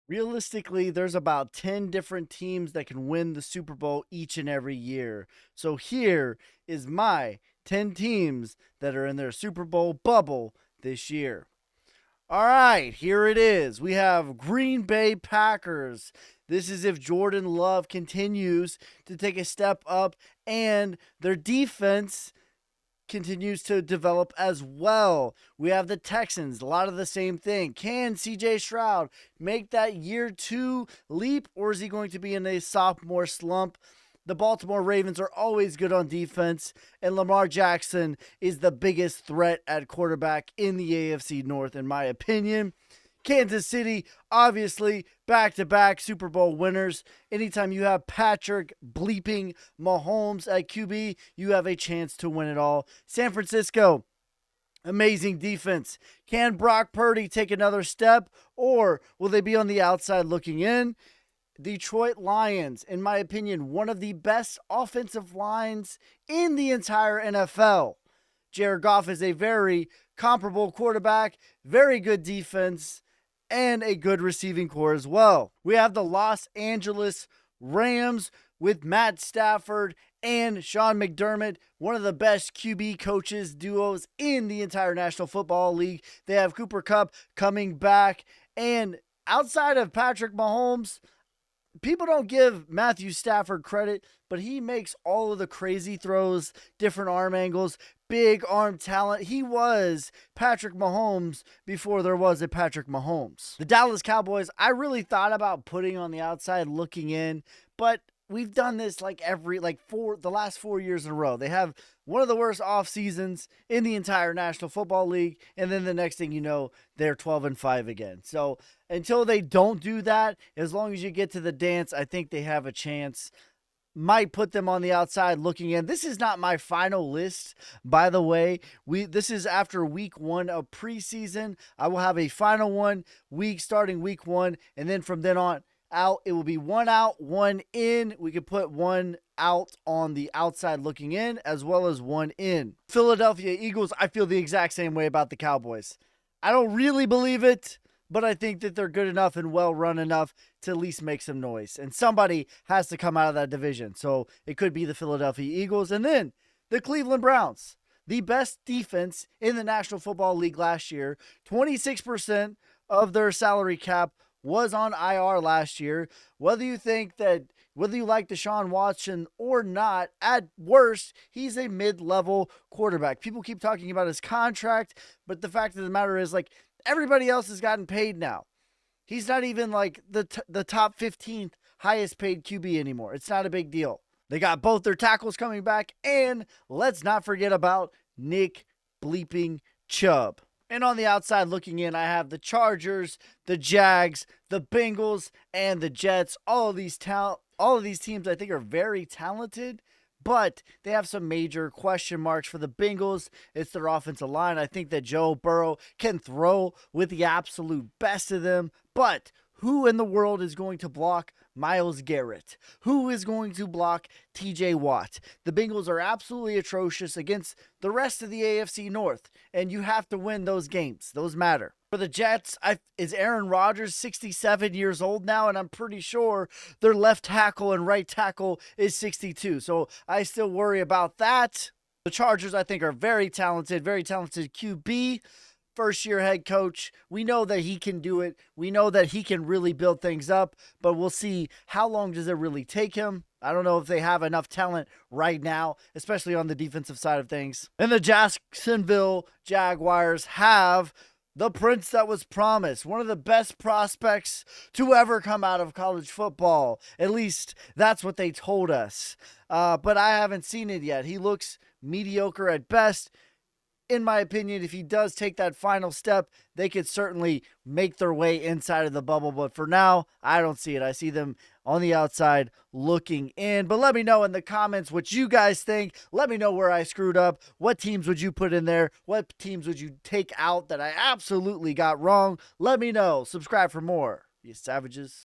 Realistically, there's about 10 different teams that can win the Super Bowl each and every year. So here is my 10 teams that are in their Super Bowl bubble this year. All right, here it is. We have Green Bay Packers. This is if Jordan Love continues to take a step up and their defense continues to develop as well. We have the Texans, a lot of the same thing. Can CJ Stroud make that year two leap, or is he going to be in a sophomore slump? The Baltimore Ravens are always good on defense, and Lamar Jackson is the biggest threat at quarterback in the AFC North, in my opinion. Kansas City, obviously, back-to-back Super Bowl winners. Anytime you have Patrick bleeping Mahomes at QB, you have a chance to win it all. San Francisco, amazing defense. Can Brock Purdy take another step, or will they be on the outside looking in? Detroit Lions, in my opinion, one of the best offensive lines in the entire NFL. Jared Goff is a very comparable quarterback, very good defense, and a good receiving core as well. We have the Los Angeles Rams with Matt Stafford and Sean McDermott, one of the best QB coaches duos in the entire National Football League. They have Cooper Kupp coming back, and outside of Patrick Mahomes, people don't give Matthew Stafford credit, but he makes all of the crazy throws, different arm angles, big arm talent. He was Patrick Mahomes before there was a Patrick Mahomes. The Dallas Cowboys, I really thought about putting on the outside looking in, but we've done this the last 4 years in a row. They have one of the worst off seasons in the entire National Football League, and then the next thing you know, they're 12-5 again. So until they don't do that, as long as you get to the dance, I think they have a chance. Might put them on the outside looking in. This is not my final list, by the way. This is after week 1 of preseason. I will have a final starting week 1, and then from then on out, it will be 1 out, 1 in. We could put 1 out on the outside looking in, as well as 1 in. Philadelphia Eagles, I feel the exact same way about the Cowboys. I don't really believe it, but I think that they're good enough and well run enough to at least make some noise. And somebody has to come out of that division. So it could be the Philadelphia Eagles. And then the Cleveland Browns, the best defense in the National Football League last year. 26% of their salary cap was on IR last year. Whether you like Deshaun Watson or not, at worst, he's a mid-level quarterback. People keep talking about his contract, but the fact of the matter is, everybody else has gotten paid now. He's not even the top 15th highest paid QB anymore. It's not a big deal. They got both their tackles coming back, and let's not forget about Nick bleeping Chubb. And on the outside looking in, I have the Chargers, the Jags, the Bengals, and the Jets. All of these teams I think are very talented, but they have some major question marks. For the Bengals, it's their offensive line. I think that Joe Burrow can throw with the absolute best of them, but who in the world is going to block Myles Garrett? Who is going to block TJ Watt? The Bengals are absolutely atrocious against the rest of the AFC North, and you have to win those games. Those matter. For the Jets, is Aaron Rodgers 67 years old now, and I'm pretty sure their left tackle and right tackle is 62. So I still worry about that. The Chargers, I think, are very talented QB. First-year head coach. We know that he can do it. We know that he can really build things up, but we'll see how long does it really take him. I don't know if they have enough talent right now, especially on the defensive side of things. And the Jacksonville Jaguars have the prince that was promised, one of the best prospects to ever come out of college football. At least that's what they told us. But I haven't seen it yet. He looks mediocre at best. In my opinion, if he does take that final step, they could certainly make their way inside of the bubble. But for now, I don't see it. I see them on the outside looking in. But let me know in the comments what you guys think. Let me know where I screwed up. What teams would you put in there? What teams would you take out that I absolutely got wrong? Let me know. Subscribe for more, you savages.